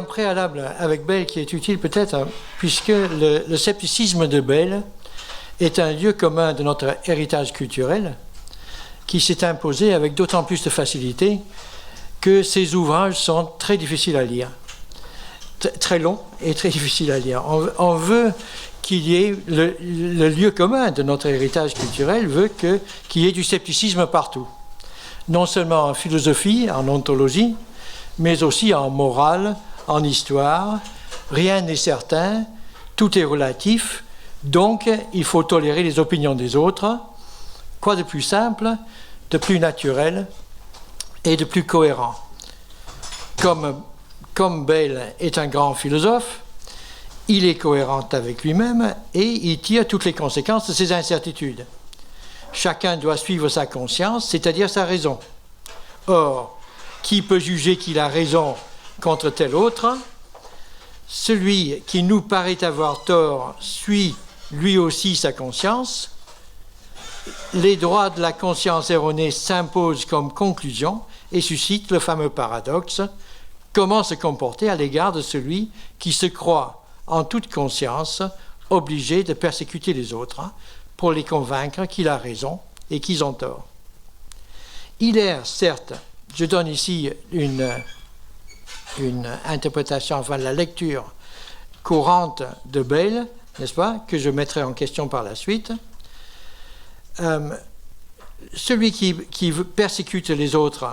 un préalable avec Bayle qui est utile peut-être, puisque le scepticisme de Bayle est un lieu commun de notre héritage culturel qui s'est imposé avec d'autant plus de facilité que ces ouvrages sont très difficiles à lire, très longs et très difficiles à lire. On veut qu'il y ait le lieu commun de notre héritage culturel veut qu'il y ait du scepticisme partout, non seulement en philosophie, en ontologie, mais aussi en morale, en histoire. Rien n'est certain, tout est relatif, donc il faut tolérer les opinions des autres. Quoi de plus simple, de plus naturel et de plus cohérent. Comme Bayle est un grand philosophe, il est cohérent avec lui-même et il tire toutes les conséquences de ses incertitudes. Chacun doit suivre sa conscience, c'est-à-dire sa raison. Or, qui peut juger qu'il a raison contre tel autre? Celui qui nous paraît avoir tort suit lui aussi sa conscience. Les droits de la conscience erronée s'imposent comme conclusion et suscitent le fameux paradoxe. Comment se comporter à l'égard de celui qui se croit en toute conscience obligé de persécuter les autres pour les convaincre qu'il a raison et qu'ils ont tort? Il est, certes, je donne ici une interprétation, enfin la lecture courante de Bayle, n'est-ce pas, que je mettrai en question par la suite. Celui qui persécute les autres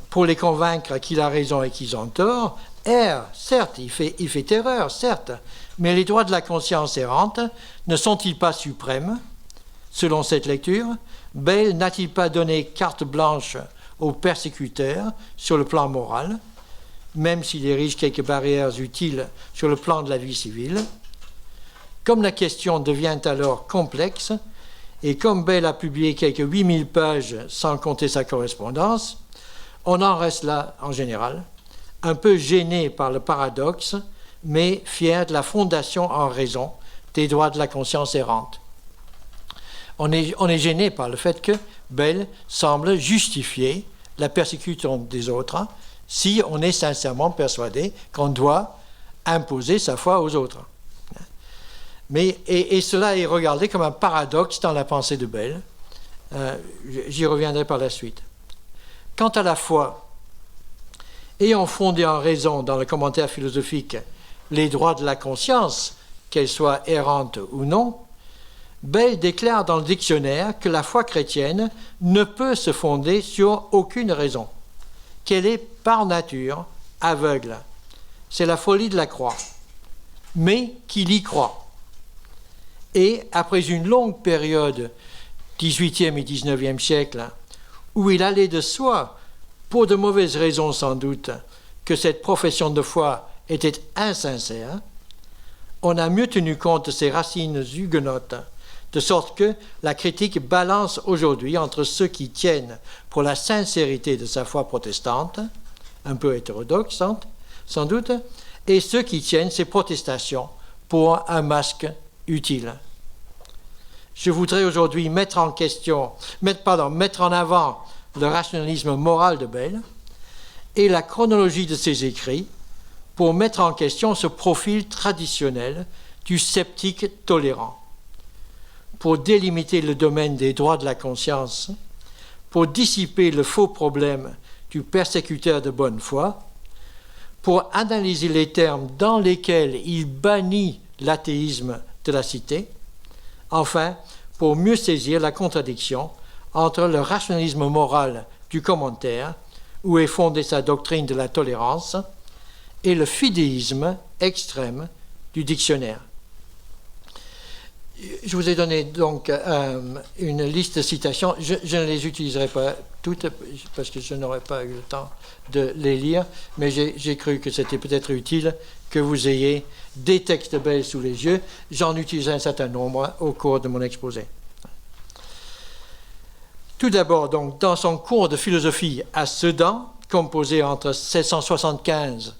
pour les convaincre qu'il a raison et qu'ils ont tort, erre, certes, il fait erreur, certes, mais les droits de la conscience errante ne sont-ils pas suprêmes, selon cette lecture? Bayle n'a-t-il pas donné carte blanche aux persécuteurs sur le plan moral, même s'il érige quelques barrières utiles sur le plan de la vie civile? Comme la question devient alors complexe, et comme Bayle a publié quelques 8000 pages sans compter sa correspondance, on en reste là, en général, un peu gêné par le paradoxe, mais fier de la fondation en raison des droits de la conscience errante. On est gêné par le fait que Bayle semble justifier la persécution des autres si on est sincèrement persuadé qu'on doit imposer sa foi aux autres. Et cela est regardé comme un paradoxe dans la pensée de Bayle. J'y reviendrai par la suite. Quant à la foi, ayant fondé en raison dans le commentaire philosophique les droits de la conscience, qu'elle soit errante ou non, Bayle déclare dans le dictionnaire que la foi chrétienne ne peut se fonder sur aucune raison, qu'elle est par nature aveugle. C'est la folie de la croix, mais qu'il y croit. Et après une longue période, 18e et 19e siècle, où il allait de soi, pour de mauvaises raisons sans doute, que cette profession de foi était insincère, on a mieux tenu compte de ses racines huguenotes, de sorte que la critique balance aujourd'hui entre ceux qui tiennent pour la sincérité de sa foi protestante, un peu hétérodoxe sans doute, et ceux qui tiennent ses protestations pour un masque utile. Je voudrais aujourd'hui mettre en avant le rationalisme moral de Bayle et la chronologie de ses écrits pour mettre en question ce profil traditionnel du sceptique tolérant, pour délimiter le domaine des droits de la conscience, pour dissiper le faux problème du persécuteur de bonne foi, pour analyser les termes dans lesquels il bannit l'athéisme de la cité, enfin, pour mieux saisir la contradiction entre le rationalisme moral du commentaire, où est fondée sa doctrine de la tolérance, et le fidéisme extrême du dictionnaire. Je vous ai donné donc une liste de citations. Je ne les utiliserai pas toutes parce que je n'aurai pas eu le temps de les lire, mais j'ai cru que c'était peut-être utile que vous ayez des textes de Bayle sous les yeux. J'en utiliserai un certain nombre au cours de mon exposé. Tout d'abord, donc, dans son cours de philosophie à Sedan, composé entre 1675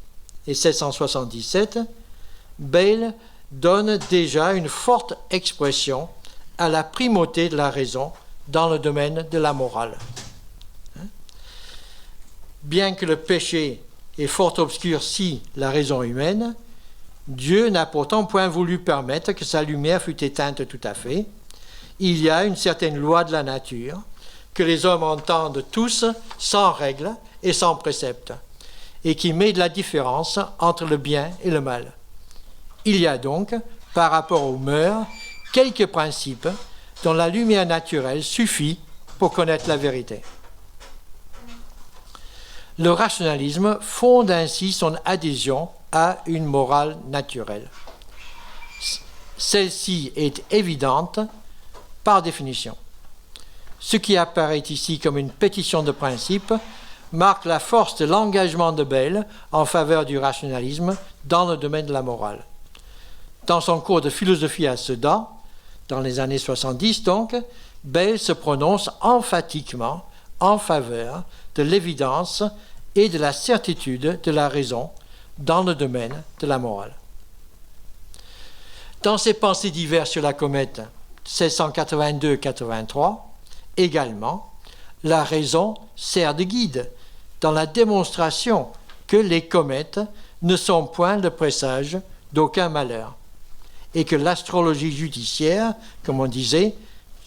et 1677, Bayle donne déjà une forte expression à la primauté de la raison dans le domaine de la morale. Bien que le péché et fort obscurci la raison humaine, Dieu n'a pourtant point voulu permettre que sa lumière fût éteinte tout à fait. Il y a une certaine loi de la nature que les hommes entendent tous sans règle et sans précepte, et qui met de la différence entre le bien et le mal. Il y a donc, par rapport aux mœurs, quelques principes dont la lumière naturelle suffit pour connaître la vérité. Le rationalisme fonde ainsi son adhésion à une morale naturelle. Celle-ci est évidente par définition. Ce qui apparaît ici comme une pétition de principe marque la force de l'engagement de Bayle en faveur du rationalisme dans le domaine de la morale. Dans son cours de philosophie à Sedan, dans les années 70 donc, Bayle se prononce emphatiquement en faveur de l'évidence et de la certitude de la raison dans le domaine de la morale. Dans ses pensées diverses sur la comète 1682-83, également, la raison sert de guide dans la démonstration que les comètes ne sont point le présage d'aucun malheur et que l'astrologie judiciaire, comme on disait,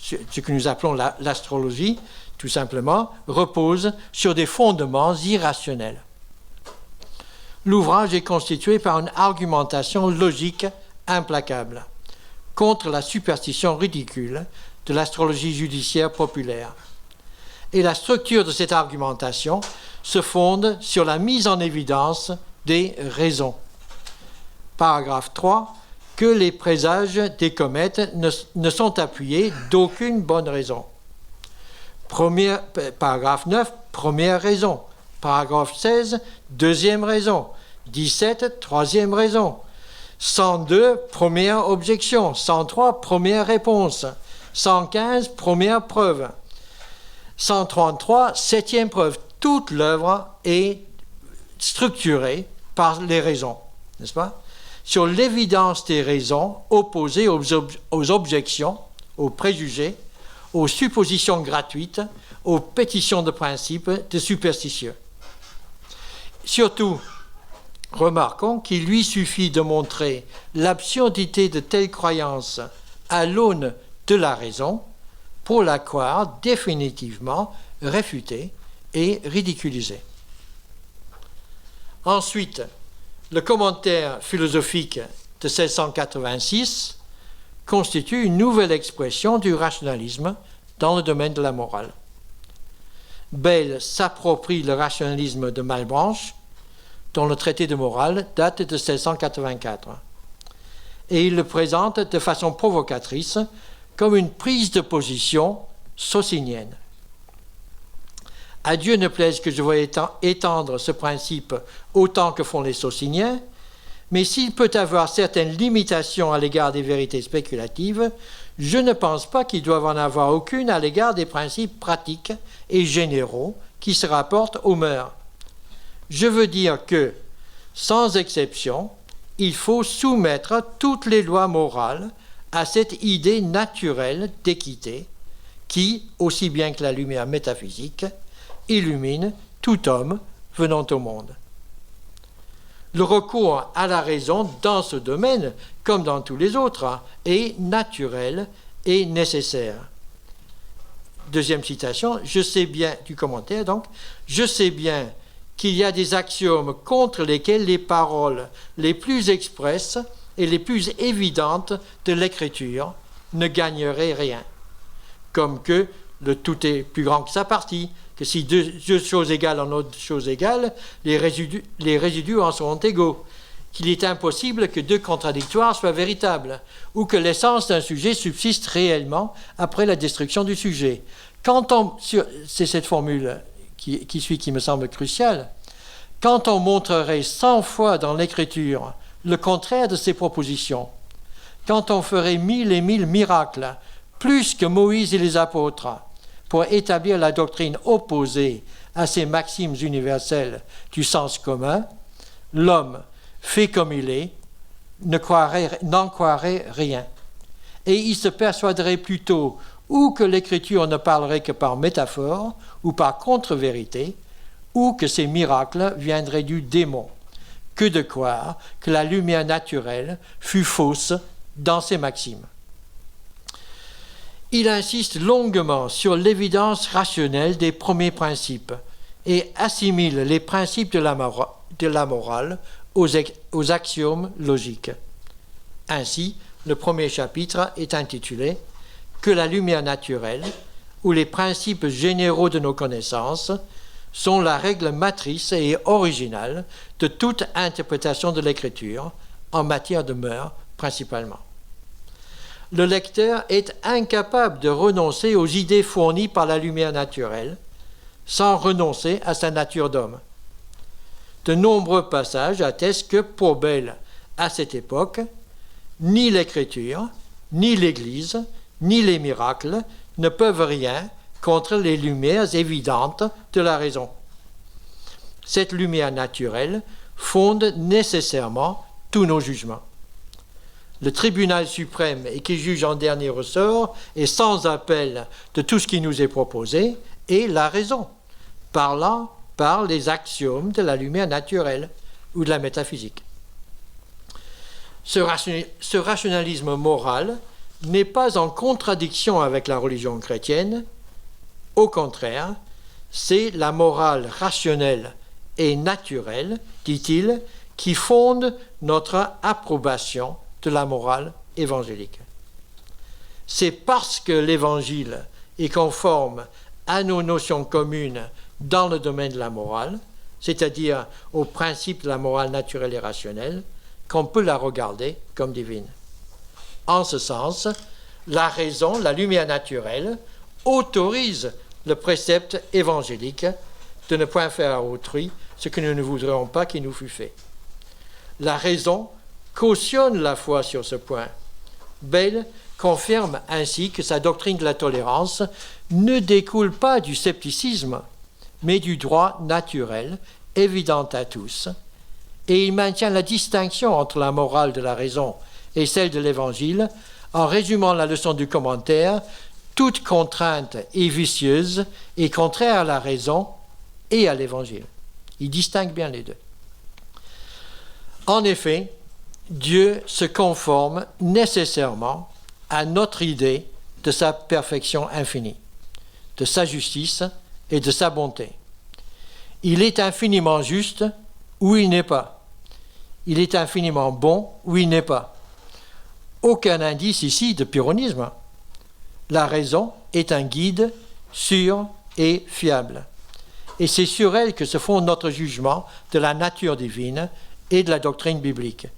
ce que nous appelons l'astrologie, tout simplement, repose sur des fondements irrationnels. L'ouvrage est constitué par une argumentation logique implacable contre la superstition ridicule de l'astrologie judiciaire populaire. Et la structure de cette argumentation se fonde sur la mise en évidence des raisons. Paragraphe 3. Que les présages des comètes ne sont appuyés d'aucune bonne raison. Paragraphe 9, première raison. Paragraphe 16, deuxième raison. 17, troisième raison. 102, première objection. 103, première réponse. 115, première preuve. 133, septième preuve. Toute l'œuvre est structurée par les raisons, n'est-ce pas? Sur l'évidence des raisons opposées aux objections, aux préjugés, aux suppositions gratuites, aux pétitions de principe des superstitieux. Surtout, remarquons qu'il lui suffit de montrer l'absurdité de telles croyances à l'aune de la raison pour la croire définitivement réfutée et ridiculisée. Ensuite, le commentaire philosophique de 1686 constitue une nouvelle expression du rationalisme dans le domaine de la morale. Bayle s'approprie le rationalisme de Malebranche, dont le traité de morale date de 1684, et il le présente de façon provocatrice comme une prise de position socinienne. À Dieu ne plaise que je veuille étendre ce principe autant que font les sociniens, mais s'il peut avoir certaines limitations à l'égard des vérités spéculatives, je ne pense pas qu'il doive en avoir aucune à l'égard des principes pratiques et généraux qui se rapportent aux mœurs. Je veux dire que, sans exception, il faut soumettre toutes les lois morales à cette idée naturelle d'équité qui, aussi bien que la lumière métaphysique, illumine tout homme venant au monde. Le recours à la raison dans ce domaine, comme dans tous les autres, est naturel et nécessaire. Deuxième citation, je sais bien, du commentaire donc, je sais bien qu'il y a des axiomes contre lesquels les paroles les plus expresses et les plus évidentes de l'écriture ne gagneraient rien, comme que le tout est plus grand que sa partie, que si deux choses égales en autre chose égale, les résidus en seront égaux, qu'il est impossible que deux contradictoires soient véritables, ou que l'essence d'un sujet subsiste réellement après la destruction du sujet. C'est cette formule qui suit qui me semble cruciale. Quand on montrerait 100 fois dans l'écriture le contraire de ces propositions, quand on ferait 1000 et 1000 miracles, plus que Moïse et les apôtres, pour établir la doctrine opposée à ces maximes universelles du sens commun, l'homme, fait comme il est, n'en croirait rien. Et il se persuaderait plutôt ou que l'écriture ne parlerait que par métaphore ou par contre-vérité, ou que ces miracles viendraient du démon, que de croire que la lumière naturelle fut fausse dans ses maximes. Il insiste longuement sur l'évidence rationnelle des premiers principes et assimile les principes de la morale aux axiomes logiques. Ainsi, le premier chapitre est intitulé « Que la lumière naturelle, ou les principes généraux de nos connaissances, sont la règle matrice et originale de toute interprétation de l'écriture, en matière de mœurs principalement. » Le lecteur est incapable de renoncer aux idées fournies par la lumière naturelle, sans renoncer à sa nature d'homme. De nombreux passages attestent que, pour Bayle, à cette époque, ni l'écriture, ni l'Église, ni les miracles ne peuvent rien contre les lumières évidentes de la raison. Cette lumière naturelle fonde nécessairement tous nos jugements. Le tribunal suprême et qui juge en dernier ressort et sans appel de tout ce qui nous est proposé est la raison, parlant par les axiomes de la lumière naturelle ou de la métaphysique. Ce rationalisme moral n'est pas en contradiction avec la religion chrétienne. Au contraire, c'est la morale rationnelle et naturelle, dit-il, qui fonde notre approbation de la morale évangélique. C'est parce que l'Évangile est conforme à nos notions communes dans le domaine de la morale, c'est-à-dire au principe de la morale naturelle et rationnelle, qu'on peut la regarder comme divine. En ce sens, la raison, la lumière naturelle, autorise le précepte évangélique de ne point faire à autrui ce que nous ne voudrions pas qu'il nous fût fait. La raison cautionne la foi sur ce point. Bayle confirme ainsi que sa doctrine de la tolérance ne découle pas du scepticisme, mais du droit naturel, évident à tous, et il maintient la distinction entre la morale de la raison et celle de l'Évangile en résumant la leçon du commentaire: toute contrainte est vicieuse et contraire à la raison et à l'Évangile. Il distingue bien les deux. En effet, Dieu se conforme nécessairement à notre idée de sa perfection infinie, de sa justice et de sa bonté. Il est infiniment juste ou il n'est pas. Il est infiniment bon ou il n'est pas. Aucun indice ici de pyrrhonisme. La raison est un guide sûr et fiable. Et c'est sur elle que se fonde notre jugement de la nature divine et de la doctrine biblique.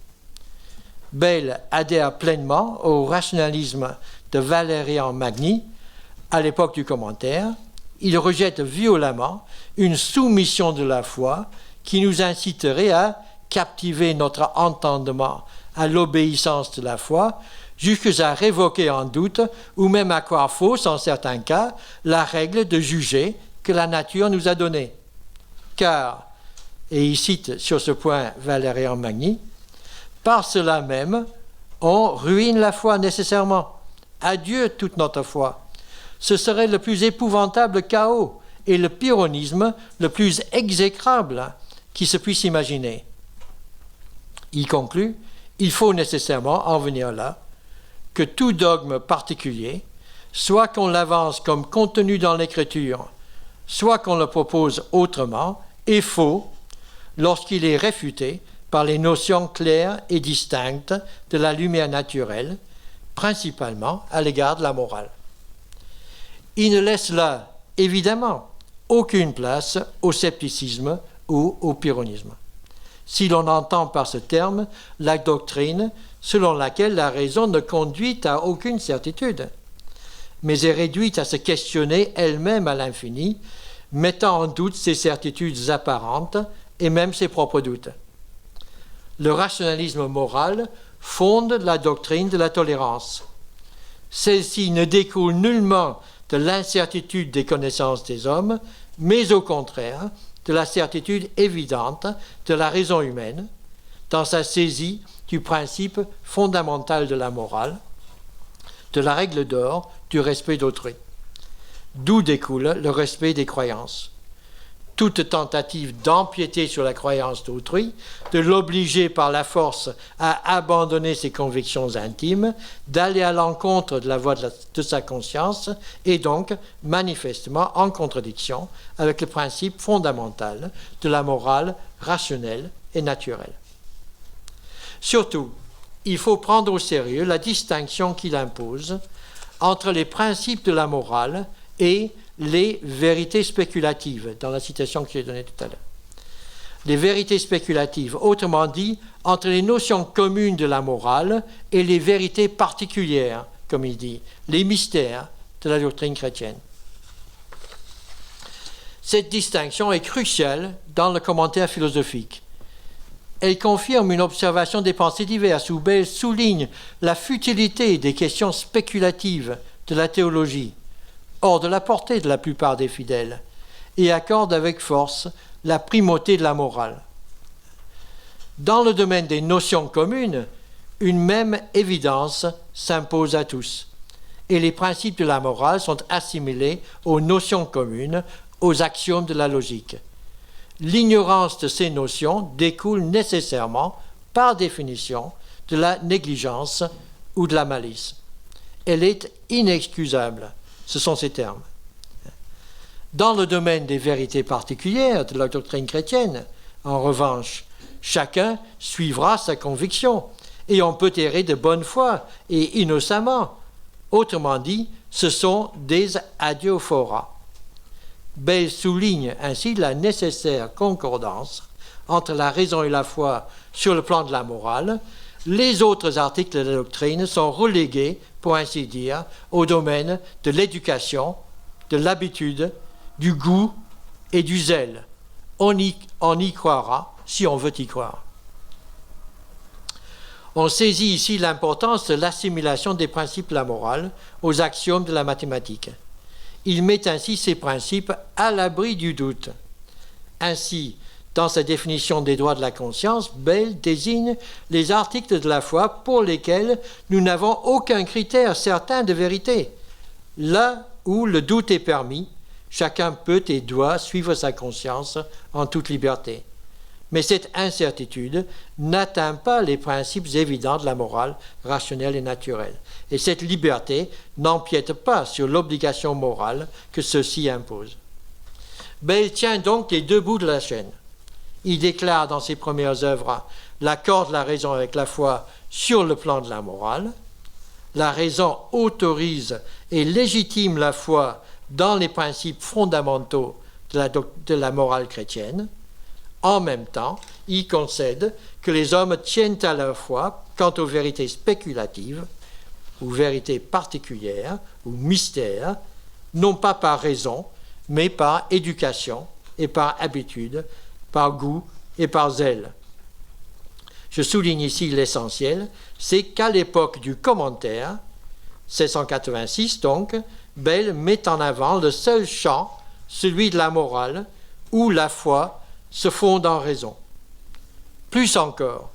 Bayle adhère pleinement au rationalisme de Valérian Magni à l'époque du commentaire. Il rejette violemment une soumission de la foi qui nous inciterait à captiver notre entendement à l'obéissance de la foi, jusqu'à révoquer en doute, ou même à croire fausse en certains cas, la règle de juger que la nature nous a donnée. Car, et il cite sur ce point Valérian Magni, par cela même, on ruine la foi nécessairement. Adieu toute notre foi. Ce serait le plus épouvantable chaos et le pyrrhonisme le plus exécrable qui se puisse imaginer. Il conclut: il faut nécessairement en venir là, que tout dogme particulier, soit qu'on l'avance comme contenu dans l'Écriture, soit qu'on le propose autrement, est faux lorsqu'il est réfuté par les notions claires et distinctes de la lumière naturelle, principalement à l'égard de la morale. Il ne laisse là, évidemment, aucune place au scepticisme ou au pyrrhonisme. Si l'on entend par ce terme la doctrine selon laquelle la raison ne conduit à aucune certitude, mais est réduite à se questionner elle-même à l'infini, mettant en doute ses certitudes apparentes et même ses propres doutes. Le rationalisme moral fonde la doctrine de la tolérance. Celle-ci ne découle nullement de l'incertitude des connaissances des hommes, mais au contraire de la certitude évidente de la raison humaine, dans sa saisie du principe fondamental de la morale, de la règle d'or du respect d'autrui, d'où découle le respect des croyances. toute tentative d'empiéter sur la croyance d'autrui, de l'obliger par la force à abandonner ses convictions intimes, d'aller à l'encontre de la voie de sa conscience, est donc manifestement en contradiction avec le principe fondamental de la morale rationnelle et naturelle. Surtout, il faut prendre au sérieux la distinction qu'il impose entre les principes de la morale et les vérités spéculatives, dans la citation que j'ai donnée tout à l'heure. Les vérités spéculatives, autrement dit, entre les notions communes de la morale et les vérités particulières, comme il dit, les mystères de la doctrine chrétienne. Cette distinction est cruciale dans le commentaire philosophique. Elle confirme une observation des pensées diverses où Bayle souligne la futilité des questions spéculatives de la théologie, hors de la portée de la plupart des fidèles, et accorde avec force la primauté de la morale. Dans le domaine des notions communes, une même évidence s'impose à tous, et les principes de la morale sont assimilés aux notions communes, aux axiomes de la logique. L'ignorance de ces notions découle nécessairement, par définition, de la négligence ou de la malice. Elle est inexcusable. Ce sont ces termes. Dans le domaine des vérités particulières de la doctrine chrétienne, en revanche, chacun suivra sa conviction et on peut errer de bonne foi et innocemment. Autrement dit, ce sont des adiaphora. Bayle souligne ainsi la nécessaire concordance entre la raison et la foi sur le plan de la morale. Les autres articles de la doctrine sont relégués, pour ainsi dire, au domaine de l'éducation, de l'habitude, du goût et du zèle. On y croira si on veut y croire. On saisit ici l'importance de l'assimilation des principes de la morale aux axiomes de la mathématique. Il met ainsi ces principes à l'abri du doute. Ainsi, dans sa définition des droits de la conscience, Bayle désigne les articles de la foi pour lesquels nous n'avons aucun critère certain de vérité. Là où le doute est permis, chacun peut et doit suivre sa conscience en toute liberté. Mais cette incertitude n'atteint pas les principes évidents de la morale rationnelle et naturelle. Et cette liberté n'empiète pas sur l'obligation morale que ceux-ci imposent. Bayle tient donc les deux bouts de la chaîne. Il déclare dans ses premières œuvres l'accord de la raison avec la foi sur le plan de la morale. La raison autorise et légitime la foi dans les principes fondamentaux de la morale chrétienne. En même temps, il concède que les hommes tiennent à leur foi quant aux vérités spéculatives, ou vérités particulières, ou mystères, non pas par raison, mais par éducation et par habitude, par goût et par zèle. Je souligne ici l'essentiel, c'est qu'à l'époque du commentaire, 1686 donc, Bayle met en avant le seul champ, celui de la morale, où la foi se fonde en raison. Plus encore,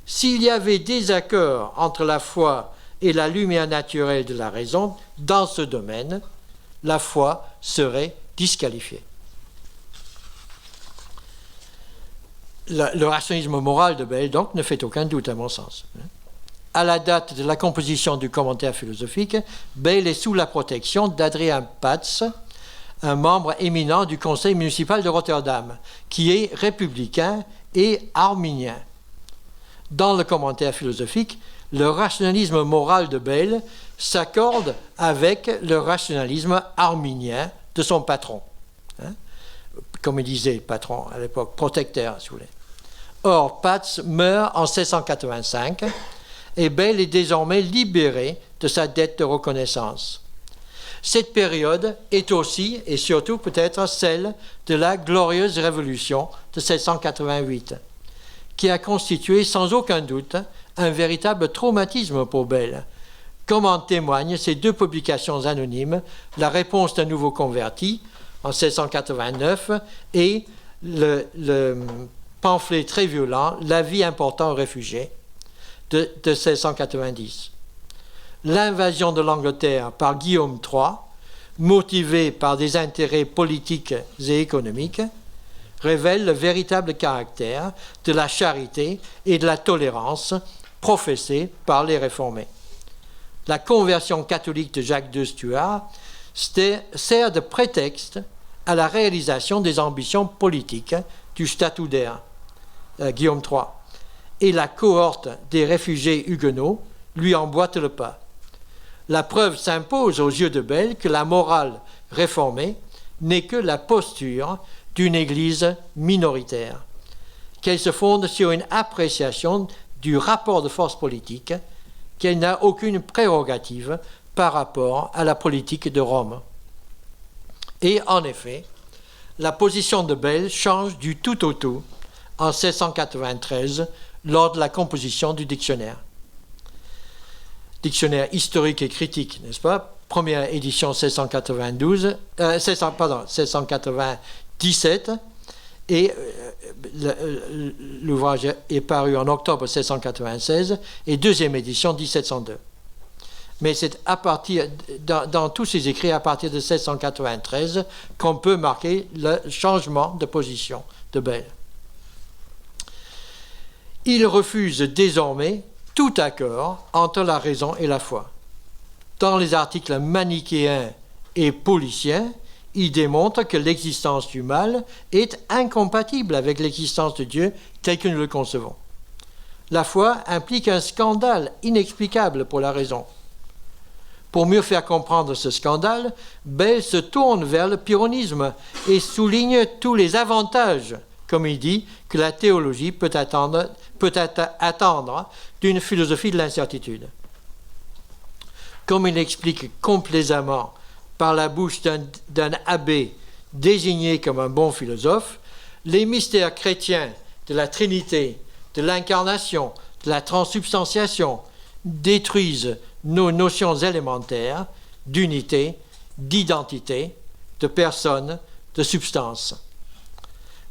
s'il y avait désaccord entre la foi et la lumière naturelle de la raison dans ce domaine, la foi serait disqualifiée. Le rationalisme moral de Bayle, donc, ne fait aucun doute à mon sens. À la date de la composition du commentaire philosophique, Bayle est sous la protection d'Adrien Patz, un membre éminent du conseil municipal de Rotterdam, qui est républicain et arminien. Dans le commentaire philosophique, le rationalisme moral de Bayle s'accorde avec le rationalisme arminien de son patron. Comme il disait, patron à l'époque, protecteur, si vous voulez. Or, Patz meurt en 1685 et Bayle est désormais libéré de sa dette de reconnaissance. Cette période est aussi et surtout peut-être celle de la glorieuse révolution de 1788, qui a constitué sans aucun doute un véritable traumatisme pour Bayle, comme en témoignent ces deux publications anonymes, La réponse d'un nouveau converti en 1689 et le pamphlet très violent La vie important aux réfugiés de 1690. L'invasion de l'Angleterre par Guillaume III, motivée par des intérêts politiques et économiques, révèle le véritable caractère de la charité et de la tolérance professée par les réformés. La conversion catholique de Jacques II Stuart sert de prétexte à la réalisation des ambitions politiques du statutaire Guillaume III, et la cohorte des réfugiés huguenots lui emboîte le pas. La preuve s'impose aux yeux de Bell que la morale réformée n'est que la posture d'une Église minoritaire, qu'elle se fonde sur une appréciation du rapport de force politique, qu'elle n'a aucune prérogative par rapport à la politique de Rome. Et en effet, la position de Bell change du tout au tout en 1693 lors de la composition du dictionnaire. Dictionnaire historique et critique, n'est-ce pas? Première édition 1697 et l'ouvrage est paru en octobre 1696 et deuxième édition 1702. Mais c'est à partir, dans tous ces écrits à partir de 1693 qu'on peut marquer le changement de position de Bell. Il refuse désormais tout accord entre la raison et la foi. Dans les articles manichéens et pauliciens, il démontre que l'existence du mal est incompatible avec l'existence de Dieu telle que nous le concevons. La foi implique un scandale inexplicable pour la raison. Pour mieux faire comprendre ce scandale, Bell se tourne vers le pyrrhonisme et souligne tous les avantages, comme il dit, que la théologie peut attendre d'une philosophie de l'incertitude. Comme il explique complaisamment par la bouche d'un abbé désigné comme un bon philosophe, les mystères chrétiens de la Trinité, de l'incarnation, de la transsubstantiation détruisent nos notions élémentaires d'unité, d'identité, de personne, de substance.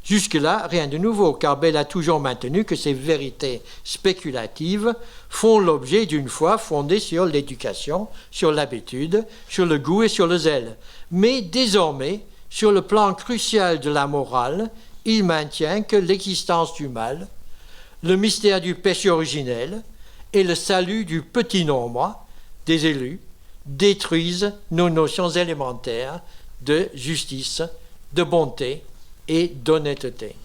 Jusque-là, rien de nouveau, car Bell a toujours maintenu que ces vérités spéculatives font l'objet d'une foi fondée sur l'éducation, sur l'habitude, sur le goût et sur le zèle. Mais désormais, sur le plan crucial de la morale, il maintient que l'existence du mal, le mystère du péché originel et le salut du petit nombre des élus détruisent nos notions élémentaires de justice, de bonté et d'honnêteté.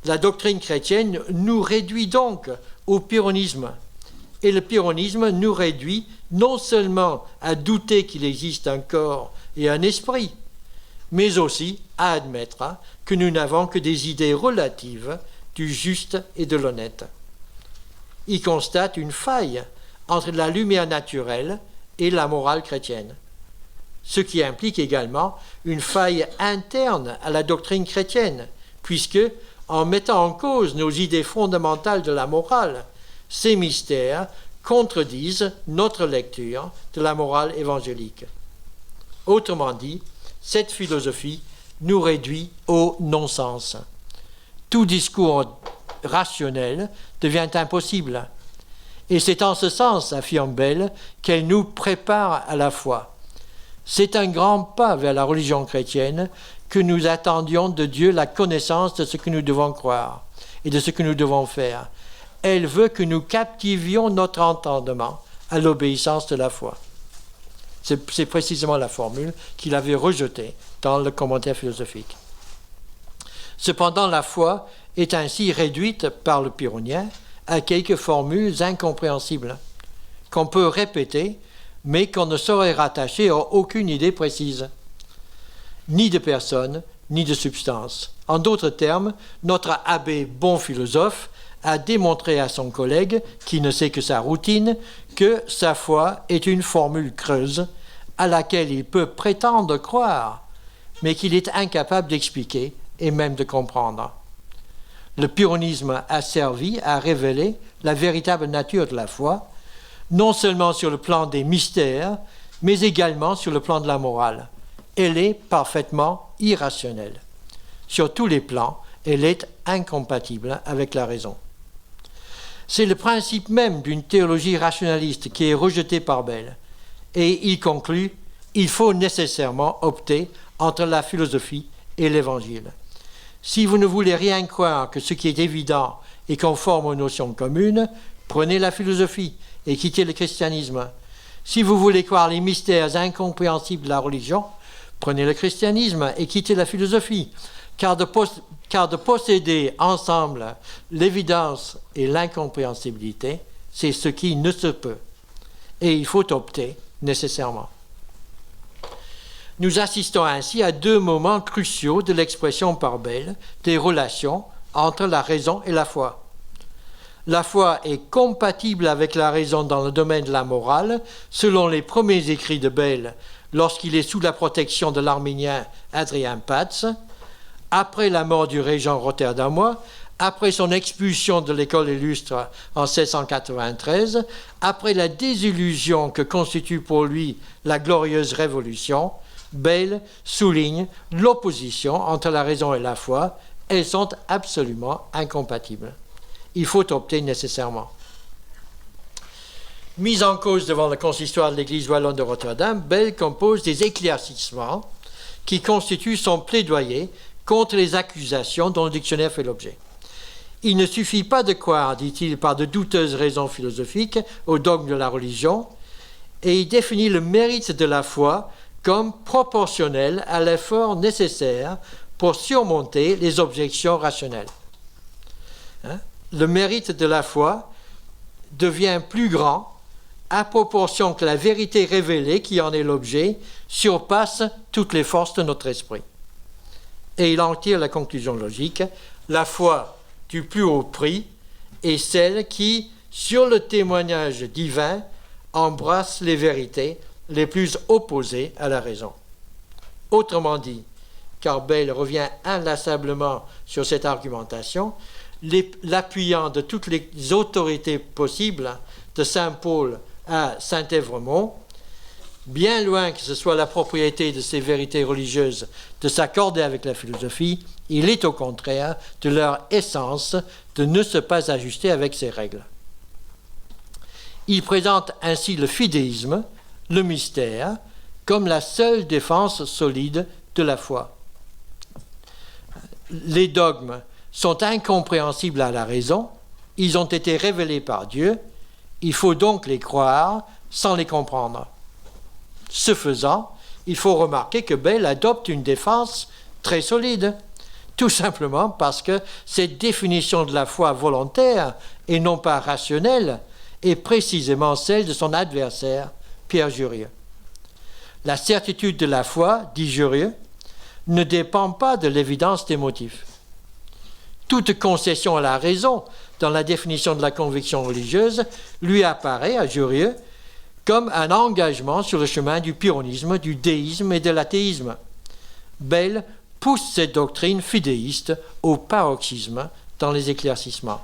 La doctrine chrétienne nous réduit donc au pyrrhonisme, et le pyrrhonisme nous réduit non seulement à douter qu'il existe un corps et un esprit, mais aussi à admettre que nous n'avons que des idées relatives du juste et de l'honnête. Il constate une faille entre la lumière naturelle et la morale chrétienne, ce qui implique également une faille interne à la doctrine chrétienne, puisque, en mettant en cause nos idées fondamentales de la morale, ces mystères contredisent notre lecture de la morale évangélique. Autrement dit, cette philosophie nous réduit au non-sens. Tout discours rationnel devient impossible. Et c'est en ce sens, affirme Bell, qu'elle nous prépare à la foi. C'est un grand pas vers la religion chrétienne que nous attendions de Dieu la connaissance de ce que nous devons croire et de ce que nous devons faire. Elle veut que nous captivions notre entendement à l'obéissance de la foi. C'est précisément la formule qu'il avait rejetée dans le commentaire philosophique. Cependant, la foi est ainsi réduite par le pyrrhonien à quelques formules incompréhensibles qu'on peut répéter, mais qu'on ne saurait rattacher à aucune idée précise, ni de personne, ni de substance. En d'autres termes, notre abbé bon philosophe a démontré à son collègue, qui ne sait que sa routine, que sa foi est une formule creuse à laquelle il peut prétendre croire, mais qu'il est incapable d'expliquer et même de comprendre. Le pyrrhonisme a servi à révéler la véritable nature de la foi, non seulement sur le plan des mystères, mais également sur le plan de la morale. Elle est parfaitement irrationnelle. Sur tous les plans, elle est incompatible avec la raison. C'est le principe même d'une théologie rationaliste qui est rejeté par Bell. Et il conclut, il faut nécessairement opter entre la philosophie et l'Évangile. Si vous ne voulez rien croire que ce qui est évident et conforme aux notions communes, prenez la philosophie et quittez le christianisme. Si vous voulez croire les mystères incompréhensibles de la religion, prenez le christianisme et quittez la philosophie, car de posséder ensemble l'évidence et l'incompréhensibilité, c'est ce qui ne se peut. Et il faut opter nécessairement. Nous assistons ainsi à deux moments cruciaux de l'expression par Bayle des relations entre la raison et la foi. La foi est compatible avec la raison dans le domaine de la morale, selon les premiers écrits de Bayle, lorsqu'il est sous la protection de l'arménien Adrien Patz, après la mort du régent rotterdamois, après son expulsion de l'école illustre en 1693, après la désillusion que constitue pour lui la glorieuse Révolution, Bayle souligne l'opposition entre la raison et la foi. Elles sont absolument incompatibles. Il faut opter nécessairement. Mis en cause devant le consistoire de l'Église wallonne de Rotterdam, Bayle compose des éclaircissements qui constituent son plaidoyer contre les accusations dont le dictionnaire fait l'objet. Il ne suffit pas de croire, dit-il, par de douteuses raisons philosophiques au dogme de la religion, et il définit le mérite de la foi comme proportionnel à l'effort nécessaire pour surmonter les objections rationnelles. Le mérite de la foi devient plus grand à proportion que la vérité révélée qui en est l'objet surpasse toutes les forces de notre esprit. Et il en tire la conclusion logique: la foi du plus haut prix est celle qui, sur le témoignage divin, embrasse les vérités les plus opposées à la raison. Autrement dit, car Bayle revient inlassablement sur cette argumentation, l'appuyant de toutes les autorités possibles, de saint Paul à saint Évremont, bien loin que ce soit la propriété de ces vérités religieuses de s'accorder avec la philosophie, il est au contraire de leur essence de ne se pas ajuster avec ces règles. Il présente ainsi le fidéisme, le mystère, comme la seule défense solide de la foi. Les dogmes sont incompréhensibles à la raison, ils ont été révélés par Dieu, il faut donc les croire sans les comprendre. Ce faisant, il faut remarquer que Bayle adopte une défense très solide, tout simplement parce que cette définition de la foi volontaire et non pas rationnelle est précisément celle de son adversaire, Pierre Jurieu. La certitude de la foi, dit Jurieu, ne dépend pas de l'évidence des motifs. Toute concession à la raison dans la définition de la conviction religieuse lui apparaît, à Jurieu, comme un engagement sur le chemin du pyrrhonisme, du déisme et de l'athéisme. Bayle pousse cette doctrine fidéiste au paroxysme dans les éclaircissements.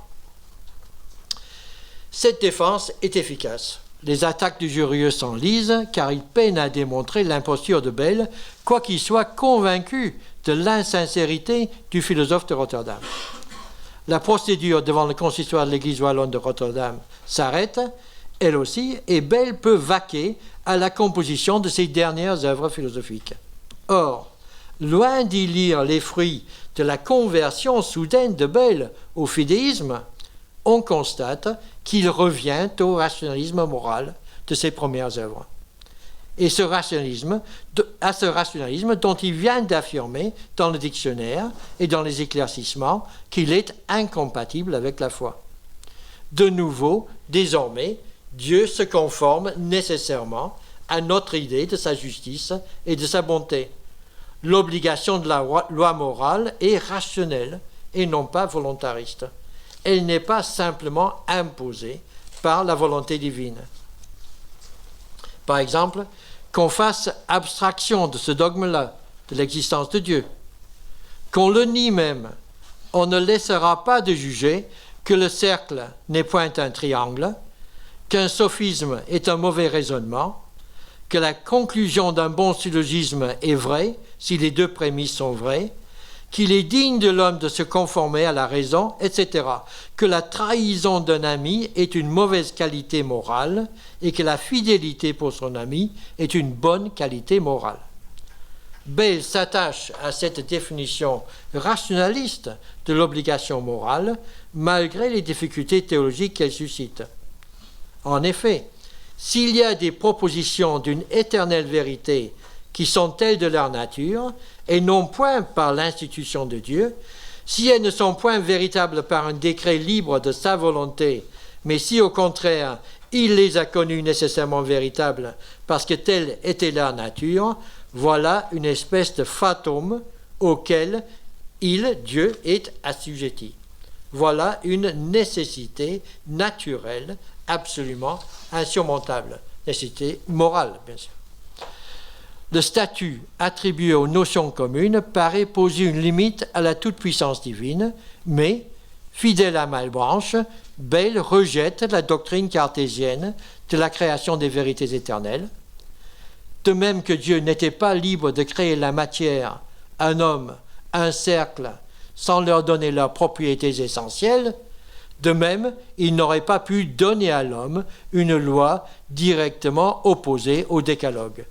Cette défense est efficace. Les attaques du Jurieu s'enlisent car il peine à démontrer l'imposture de Bayle, quoiqu'il soit convaincu de l'insincérité du philosophe de Rotterdam. La procédure devant le consistoire de l'Église wallonne de Rotterdam s'arrête, elle aussi, et Bayle peut vaquer à la composition de ses dernières œuvres philosophiques. Or, loin d'y lire les fruits de la conversion soudaine de Bayle au fidéisme, on constate qu'il revient au rationalisme moral de ses premières œuvres. Et à ce rationalisme dont il vient d'affirmer dans le dictionnaire et dans les éclaircissements qu'il est incompatible avec la foi. De nouveau, désormais, Dieu se conforme nécessairement à notre idée de sa justice et de sa bonté. L'obligation de la loi morale est rationnelle et non pas volontariste. Elle n'est pas simplement imposée par la volonté divine. Par exemple, qu'on fasse abstraction de ce dogme-là, de l'existence de Dieu, qu'on le nie même, on ne laissera pas de juger que le cercle n'est point un triangle, qu'un sophisme est un mauvais raisonnement, que la conclusion d'un bon syllogisme est vraie si les deux prémices sont vraies, qu'il est digne de l'homme de se conformer à la raison, etc., que la trahison d'un ami est une mauvaise qualité morale et que la fidélité pour son ami est une bonne qualité morale. Bale s'attache à cette définition rationaliste de l'obligation morale, malgré les difficultés théologiques qu'elle suscite. En effet, s'il y a des propositions d'une éternelle vérité qui sont telles de leur nature, et non point par l'institution de Dieu, si elles ne sont point véritables par un décret libre de sa volonté, mais si au contraire il les a connues nécessairement véritables parce que telle était leur nature, voilà une espèce de fatum auquel Dieu, est assujetti. Voilà une nécessité naturelle absolument insurmontable, nécessité morale, bien sûr. Le statut attribué aux notions communes paraît poser une limite à la toute-puissance divine, mais, fidèle à Malebranche, Bale rejette la doctrine cartésienne de la création des vérités éternelles. De même que Dieu n'était pas libre de créer la matière, un homme, un cercle, sans leur donner leurs propriétés essentielles, de même, il n'aurait pas pu donner à l'homme une loi directement opposée au décalogue.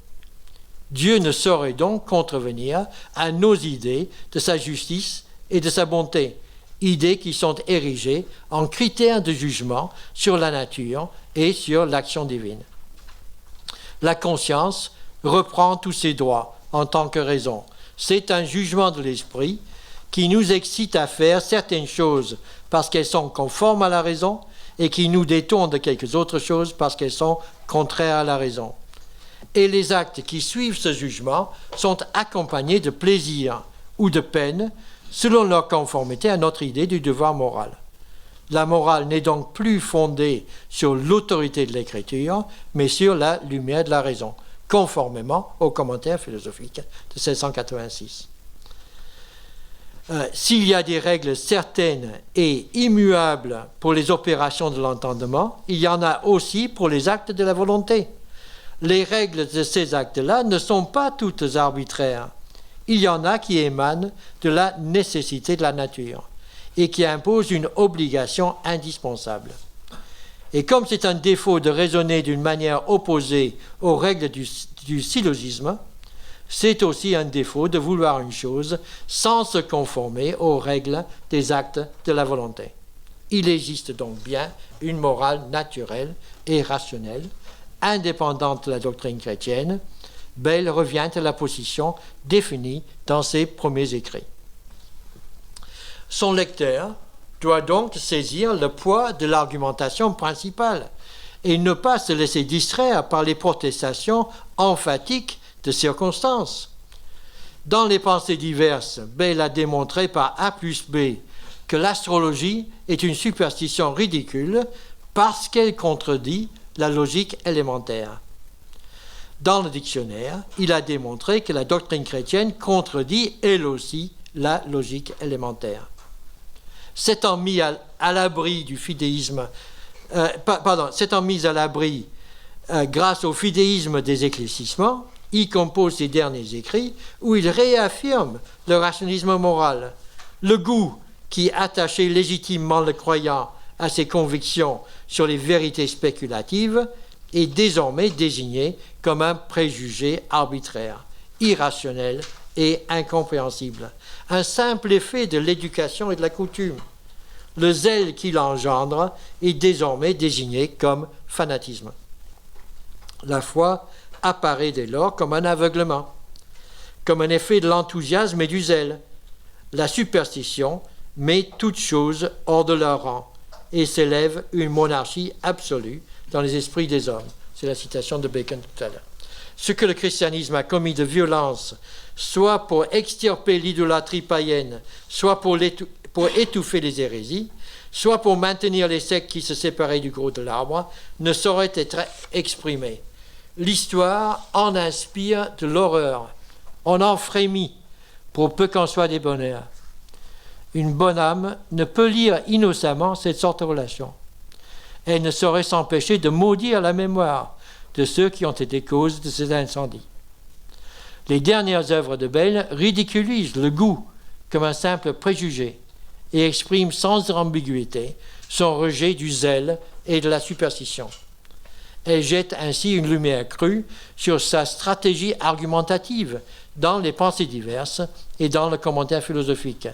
Dieu ne saurait donc contrevenir à nos idées de sa justice et de sa bonté, idées qui sont érigées en critères de jugement sur la nature et sur l'action divine. La conscience reprend tous ses droits en tant que raison. C'est un jugement de l'esprit qui nous excite à faire certaines choses parce qu'elles sont conformes à la raison et qui nous détourne de quelques autres choses parce qu'elles sont contraires à la raison. Et les actes qui suivent ce jugement sont accompagnés de plaisir ou de peine selon leur conformité à notre idée du devoir moral. La morale n'est donc plus fondée sur l'autorité de l'écriture, mais sur la lumière de la raison, conformément au commentaire philosophique de 1686. S'il y a des règles certaines et immuables pour les opérations de l'entendement, il y en a aussi pour les actes de la volonté. Les règles de ces actes-là ne sont pas toutes arbitraires. Il y en a qui émanent de la nécessité de la nature et qui imposent une obligation indispensable. Et comme c'est un défaut de raisonner d'une manière opposée aux règles du syllogisme, c'est aussi un défaut de vouloir une chose sans se conformer aux règles des actes de la volonté. Il existe donc bien une morale naturelle et rationnelle, indépendante de la doctrine chrétienne. Bale revient à la position définie dans ses premiers écrits. Son lecteur doit donc saisir le poids de l'argumentation principale et ne pas se laisser distraire par les protestations emphatiques de circonstances. Dans les pensées diverses, Bale a démontré par A plus B que l'astrologie est une superstition ridicule parce qu'elle contredit la logique élémentaire. Dans le dictionnaire, il a démontré que la doctrine chrétienne contredit elle aussi la logique élémentaire. S'étant mis à l'abri du fidéisme, s'étant mis à l'abri grâce au fidéisme des éclaircissements, il compose ses derniers écrits où il réaffirme le rationalisme moral, le goût qui attachait légitimement le croyant à ses convictions sur les vérités spéculatives est désormais désigné comme un préjugé arbitraire, irrationnel et incompréhensible, un simple effet de l'éducation et de la coutume. Le zèle qu'il engendre est désormais désigné comme fanatisme. La foi apparaît dès lors comme un aveuglement, comme un effet de l'enthousiasme et du zèle. La superstition met toutes choses hors de leur rang et s'élève une monarchie absolue dans les esprits des hommes. C'est la citation de Bacon tout à l'heure. Ce que le christianisme a commis de violence, soit pour extirper l'idolâtrie païenne, soit pour étouffer les hérésies, soit pour maintenir les sectes qui se séparaient du gros de l'arbre, ne saurait être exprimé. L'histoire en inspire de l'horreur. On en frémit, pour peu qu'en soit des bonheurs. Une bonne âme ne peut lire innocemment cette sorte de relation. Elle ne saurait s'empêcher de maudire la mémoire de ceux qui ont été cause de ces incendies. Les dernières œuvres de Bale ridiculisent le goût comme un simple préjugé et expriment sans ambiguïté son rejet du zèle et de la superstition. Elle jette ainsi une lumière crue sur sa stratégie argumentative dans les pensées diverses et dans le commentaire philosophique,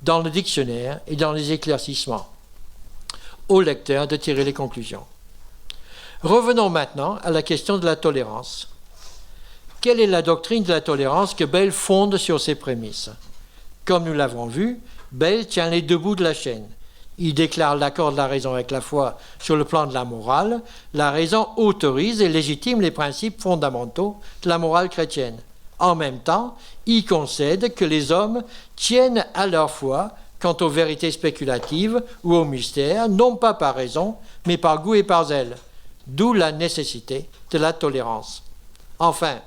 dans le dictionnaire et dans les éclaircissements. Au lecteur de tirer les conclusions. Revenons maintenant à la question de la tolérance. Quelle est la doctrine de la tolérance que Bell fonde sur ses prémices? Comme nous l'avons vu, Bell tient les deux bouts de la chaîne. Il déclare l'accord de la raison avec la foi sur le plan de la morale. La raison autorise et légitime les principes fondamentaux de la morale chrétienne. En même temps, il concède que les hommes tiennent à leur foi quant aux vérités spéculatives ou aux mystères, non pas par raison, mais par goût et par zèle. D'où la nécessité de la tolérance. Enfin,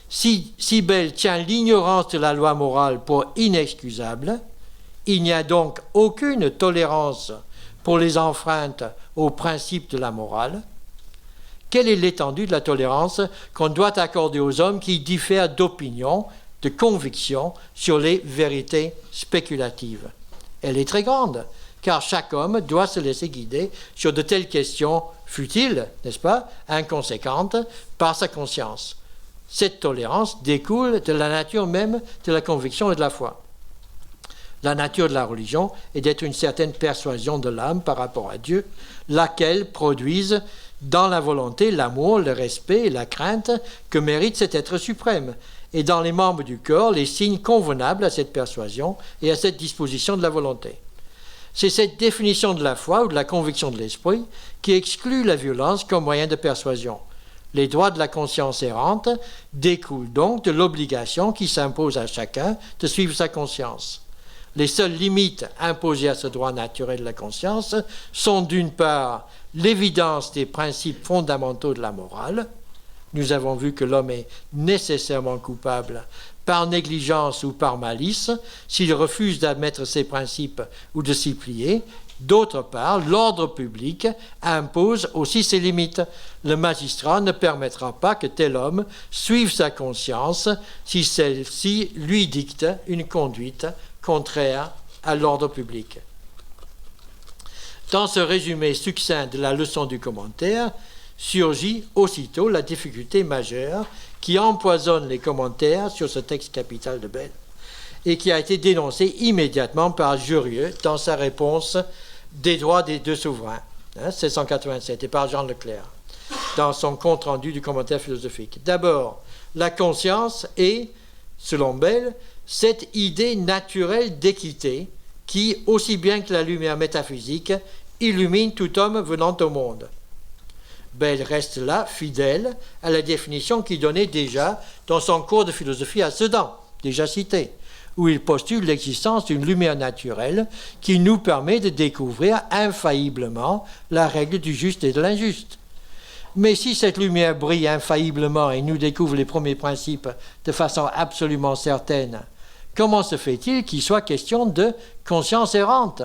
si Bell tient l'ignorance de la loi morale pour inexcusable, il n'y a donc aucune tolérance pour les enfreintes aux principes de la morale. Quelle est l'étendue de la tolérance qu'on doit accorder aux hommes qui diffèrent d'opinion, de conviction sur les vérités spéculatives? Elle est très grande, car chaque homme doit se laisser guider sur de telles questions futiles, n'est-ce pas, inconséquentes, par sa conscience. Cette tolérance découle de la nature même de la conviction et de la foi. La nature de la religion est d'être une certaine persuasion de l'âme par rapport à Dieu, laquelle produise dans la volonté l'amour, le respect et la crainte que mérite cet être suprême, et dans les membres du corps les signes convenables à cette persuasion et à cette disposition de la volonté. C'est cette définition de la foi ou de la conviction de l'esprit qui exclut la violence comme moyen de persuasion. Les droits de la conscience errante découlent donc de l'obligation qui s'impose à chacun de suivre sa conscience. Les seules limites imposées à ce droit naturel de la conscience sont d'une part l'évidence des principes fondamentaux de la morale. Nous avons vu que l'homme est nécessairement coupable par négligence ou par malice s'il refuse d'admettre ces principes ou de s'y plier. D'autre part, l'ordre public impose aussi ses limites. Le magistrat ne permettra pas que tel homme suive sa conscience si celle-ci lui dicte une conduite contraire à l'ordre public. Dans ce résumé succinct de la leçon du commentaire, surgit aussitôt la difficulté majeure qui empoisonne les commentaires sur ce texte capital de Bell et qui a été dénoncé immédiatement par Jurieu dans sa réponse des droits des deux souverains, 1687, et par Jean Leclerc, dans son compte-rendu du commentaire philosophique. D'abord, la conscience est, selon Bell, cette idée naturelle d'équité qui, aussi bien que la lumière métaphysique, illumine tout homme venant au monde. Bell reste là, fidèle à la définition qu'il donnait déjà dans son cours de philosophie à Sedan, déjà cité, où il postule l'existence d'une lumière naturelle qui nous permet de découvrir infailliblement la règle du juste et de l'injuste. Mais si cette lumière brille infailliblement et nous découvre les premiers principes de façon absolument certaine, comment se fait-il qu'il soit question de conscience errante?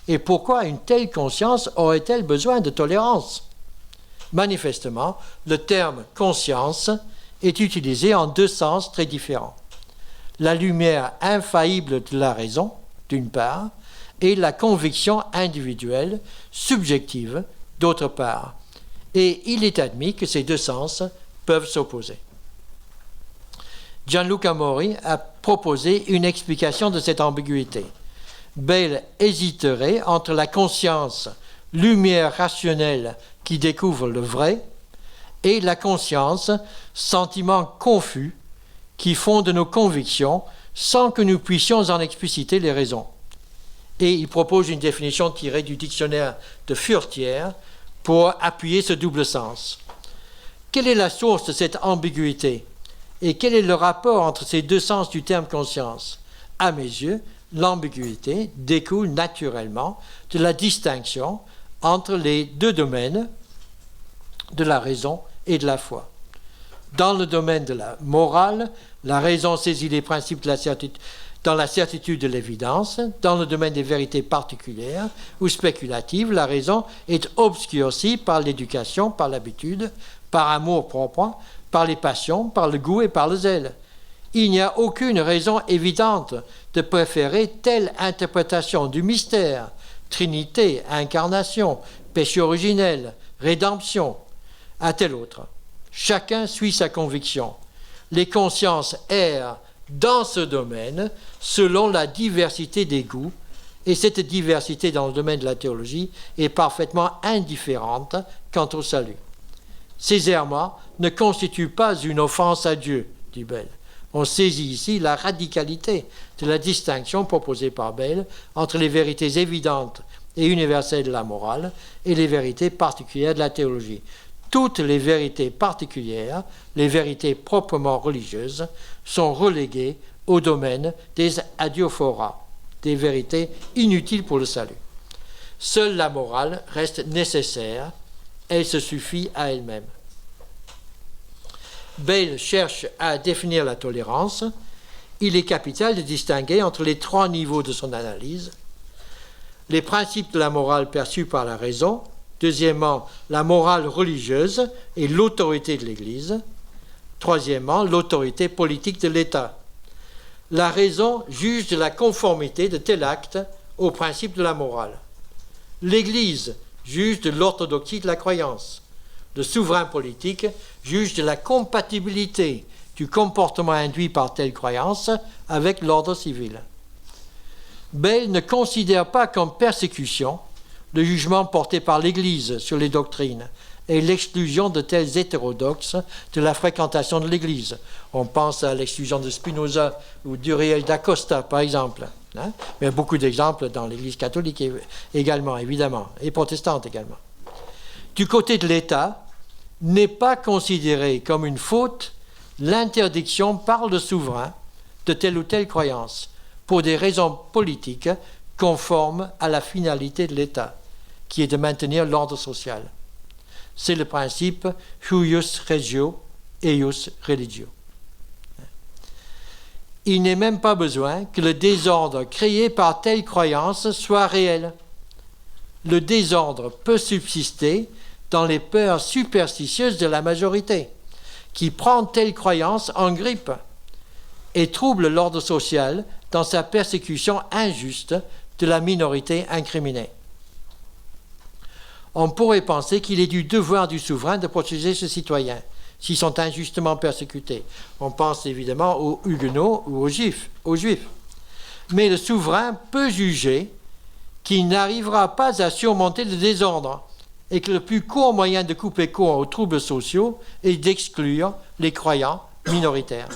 Et pourquoi une telle conscience aurait-elle besoin de tolérance? Manifestement, le terme conscience est utilisé en deux sens très différents. La lumière infaillible de la raison, d'une part, et la conviction individuelle, subjective, d'autre part. Et il est admis que ces deux sens peuvent s'opposer. Gianluca Mori a proposé une explication de cette ambiguïté. Bell hésiterait entre la conscience, lumière rationnelle qui découvre le vrai, et la conscience, sentiment confus, qui fonde nos convictions sans que nous puissions en expliciter les raisons. Et il propose une définition tirée du dictionnaire de Furetière pour appuyer ce double sens. Quelle est la source de cette ambiguïté? Et quel est le rapport entre ces deux sens du terme conscience? À mes yeux, l'ambiguïté découle naturellement de la distinction entre les deux domaines de la raison et de la foi. Dans le domaine de la morale, la raison saisit les principes de la certitude, dans la certitude de l'évidence. Dans le domaine des vérités particulières ou spéculatives, la raison est obscurcie par l'éducation, par l'habitude, par amour propre, par les passions, par le goût et par le zèle. Il n'y a aucune raison évidente de préférer telle interprétation du mystère, Trinité, incarnation, péché originel, rédemption, à telle autre. Chacun suit sa conviction. les consciences errent dans ce domaine selon la diversité des goûts, et cette diversité dans le domaine de la théologie est parfaitement indifférente quant au salut. Ces errements ne constituent pas une offense à Dieu, dit Bayle. On saisit ici la radicalité de la distinction proposée par Bayle entre les vérités évidentes et universelles de la morale et les vérités particulières de la théologie. Toutes les vérités particulières, les vérités proprement religieuses, sont reléguées au domaine des adiophoras, des vérités inutiles pour le salut. Seule la morale reste nécessaire, elle se suffit à elle-même. Bayle cherche à définir la tolérance. Il est capital de distinguer entre les trois niveaux de son analyse. Les principes de la morale perçus par la raison. Deuxièmement, la morale religieuse et l'autorité de l'Église. Troisièmement, l'autorité politique de l'État. La raison juge de la conformité de tel acte aux principes de la morale. L'Église juge de l'orthodoxie de la croyance. Le souverain politique juge de la compatibilité du comportement induit par telle croyance avec l'ordre civil. Bayle ne considère pas comme persécution le jugement porté par l'Église sur les doctrines et l'exclusion de tels hétérodoxes de la fréquentation de l'Église. On pense à l'exclusion de Spinoza ou d'Uriel d'Acosta, par exemple. Mais il y a beaucoup d'exemples dans l'Église catholique également, évidemment, et protestante également. Du côté de l'État, n'est pas considérée comme une faute l'interdiction par le souverain de telle ou telle croyance pour des raisons politiques conformes à la finalité de l'État, qui est de maintenir l'ordre social. C'est le principe huius regio, eius religio. Il n'est même pas besoin que le désordre créé par telle croyance soit réel. Le désordre peut subsister dans les peurs superstitieuses de la majorité, qui prend telle croyance en grippe et trouble l'ordre social dans sa persécution injuste de la minorité incriminée. On pourrait penser qu'il est du devoir du souverain de protéger ses citoyens s'ils sont injustement persécutés. On pense évidemment aux Huguenots ou aux Juifs. Mais le souverain peut juger qu'il n'arrivera pas à surmonter le désordre et que le plus court moyen de couper court aux troubles sociaux est d'exclure les croyants minoritaires.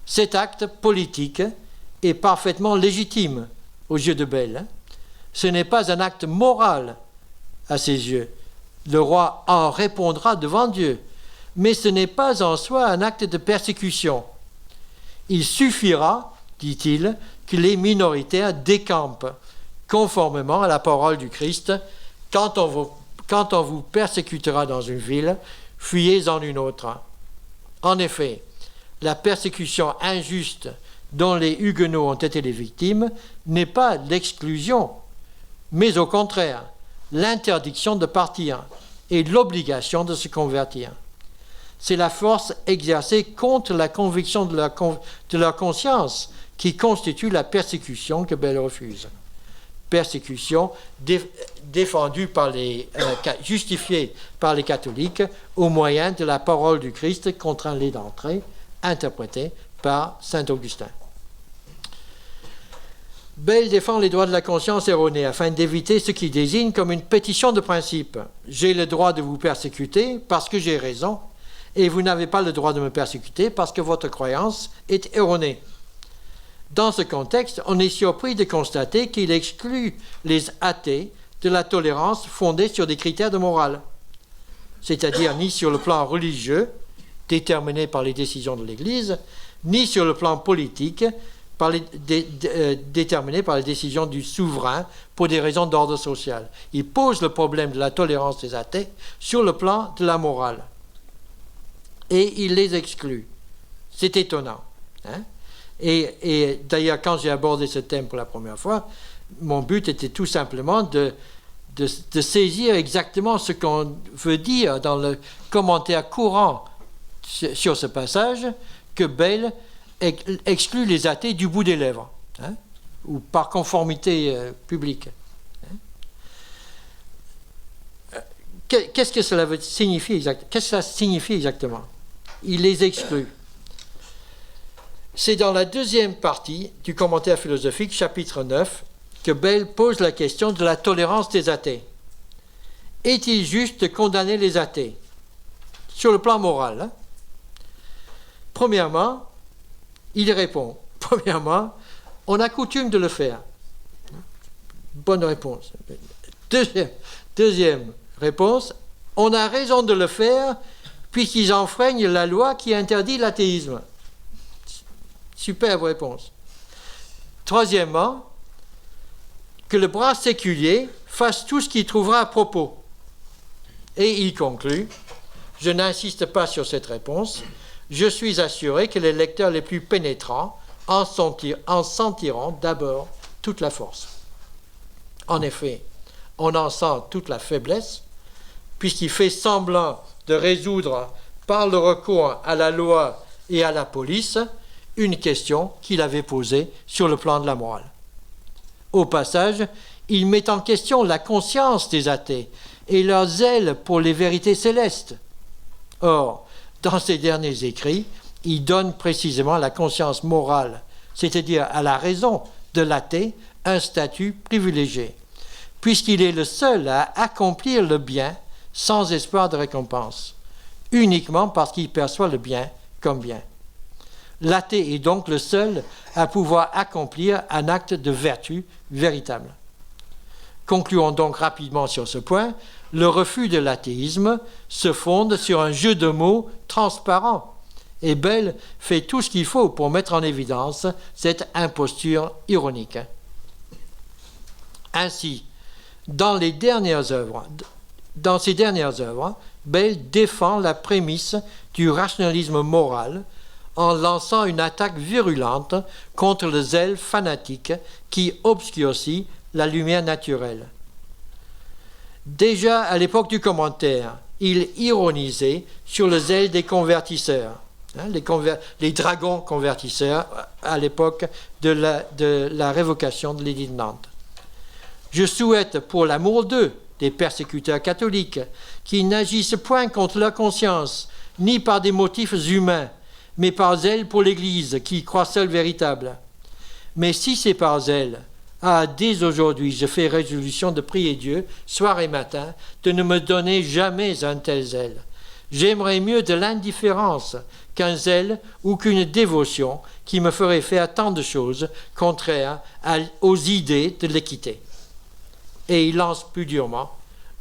Cet acte politique est parfaitement légitime aux yeux de Bayle. Ce n'est pas un acte moral à ses yeux. Le roi en répondra devant Dieu, mais ce n'est pas en soi un acte de persécution. Il suffira, dit-il, que les minoritaires décampent, conformément à la parole du Christ, quand on vous persécutera dans une ville, fuyez en une autre. En effet, la persécution injuste dont les Huguenots ont été les victimes n'est pas l'exclusion, mais au contraire, l'interdiction de partir et l'obligation de se convertir. C'est la force exercée contre la conviction de leur conscience qui constitue la persécution que Bayle refuse. Persécution défendue justifiée par les catholiques au moyen de la parole du Christ contraint-les d'entrer, interprétée par saint Augustin. Bayle défend les droits de la conscience erronée afin d'éviter ce qu'il désigne comme une pétition de principe. J'ai le droit de vous persécuter parce que j'ai raison, et vous n'avez pas le droit de me persécuter parce que votre croyance est erronée. Dans ce contexte, on est surpris de constater qu'il exclut les athées de la tolérance fondée sur des critères de morale, c'est-à-dire ni sur le plan religieux, déterminé par les décisions de l'Église, ni sur le plan politique, déterminé par les décisions du souverain pour des raisons d'ordre social. Il pose le problème de la tolérance des athées sur le plan de la morale. Et il les exclut. C'est étonnant. Et d'ailleurs, quand j'ai abordé ce thème pour la première fois, mon but était tout simplement de saisir exactement ce qu'on veut dire dans le commentaire courant sur ce passage, que Bayle exclut les athées du bout des lèvres, ou par conformité publique. Qu'est-ce que cela signifie exactement? Il les exclut. C'est dans la deuxième partie du commentaire philosophique, chapitre 9, que Bayle pose la question de la tolérance des athées. Est-il juste de condamner les athées sur le plan moral, hein? Premièrement, il répond, on a coutume de le faire. Bonne réponse. Deuxième réponse, on a raison de le faire puisqu'ils enfreignent la loi qui interdit l'athéisme. Superbe réponse. Troisièmement, que le bras séculier fasse tout ce qu'il trouvera à propos. Et il conclut, je n'insiste pas sur cette réponse, je suis assuré que les lecteurs les plus pénétrants en sentiront d'abord toute la force. En effet, on en sent toute la faiblesse, puisqu'il fait semblant de résoudre par le recours à la loi et à la police une question qu'il avait posée sur le plan de la morale. Au passage, il met en question la conscience des athées et leur zèle pour les vérités célestes. Or, dans ses derniers écrits, il donne précisément à la conscience morale, c'est-à-dire à la raison de l'athée, un statut privilégié, puisqu'il est le seul à accomplir le bien sans espoir de récompense, uniquement parce qu'il perçoit le bien comme bien. L'athée est donc le seul à pouvoir accomplir un acte de vertu véritable. Concluons donc rapidement sur ce point. Le refus de l'athéisme se fonde sur un jeu de mots transparent. Et Bayle fait tout ce qu'il faut pour mettre en évidence cette imposture ironique. Ainsi, dans ses dernières œuvres, Bayle défend la prémisse du rationalisme moral en lançant une attaque virulente contre le zèle fanatique qui obscurcit la lumière naturelle. Déjà à l'époque du commentaire, il ironisait sur le zèle des convertisseurs, les dragons convertisseurs à l'époque de la révocation de l'édit de Nantes. Je souhaite pour l'amour d'eux, des persécuteurs catholiques, qui n'agissent point contre leur conscience, ni par des motifs humains, mais par zèle pour l'Église, qui croit seule véritable. Mais si c'est par zèle, dès aujourd'hui, je fais résolution de prier Dieu, soir et matin, de ne me donner jamais un tel zèle. J'aimerais mieux de l'indifférence qu'un zèle ou qu'une dévotion qui me ferait faire tant de choses contraires aux idées de l'équité. Et il lance plus durement,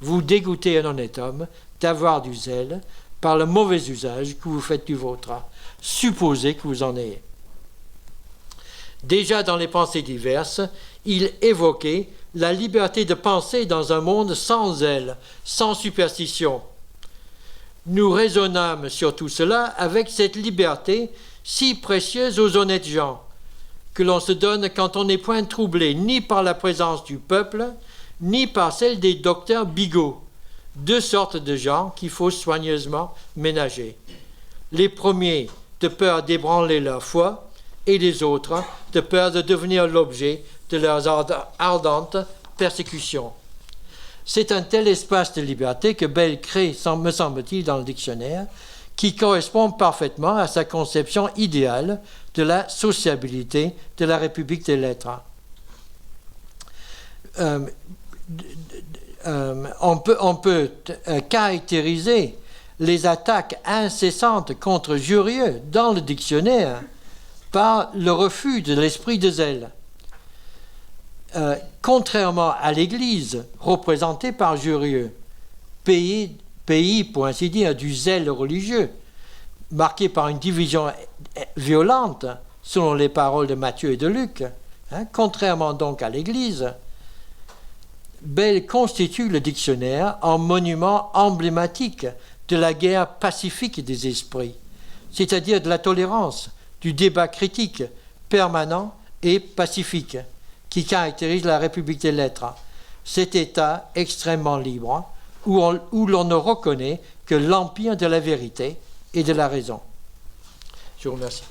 vous dégoûtez un honnête homme d'avoir du zèle par le mauvais usage que vous faites du vôtre. Supposez que vous en ayez. Déjà dans les pensées diverses, il évoquait la liberté de penser dans un monde sans zèle, sans superstition. Nous raisonnâmes sur tout cela avec cette liberté si précieuse aux honnêtes gens, que l'on se donne quand on n'est point troublé ni par la présence du peuple, ni par celle des docteurs bigots, deux sortes de gens qu'il faut soigneusement ménager. Les premiers, de peur d'ébranler leur foi, et les autres, de peur de devenir l'objet de leurs ardentes persécutions. C'est un tel espace de liberté que Bayle crée, me semble-t-il, dans le dictionnaire, qui correspond parfaitement à sa conception idéale de la sociabilité de la République des lettres. On peut caractériser les attaques incessantes contre Jurieu dans le dictionnaire par le refus de l'esprit de zèle. Contrairement à l'Église, représentée par Jurieu, pays, pour ainsi dire, du zèle religieux, marqué par une division violente, selon les paroles de Matthieu et de Luc, contrairement donc à l'Église, Bayle constitue le dictionnaire en monument emblématique de la guerre pacifique des esprits, c'est-à-dire de la tolérance, du débat critique, permanent et pacifique, qui caractérise la République des lettres, cet État extrêmement libre, où l'on ne reconnaît que l'empire de la vérité et de la raison. Je vous remercie.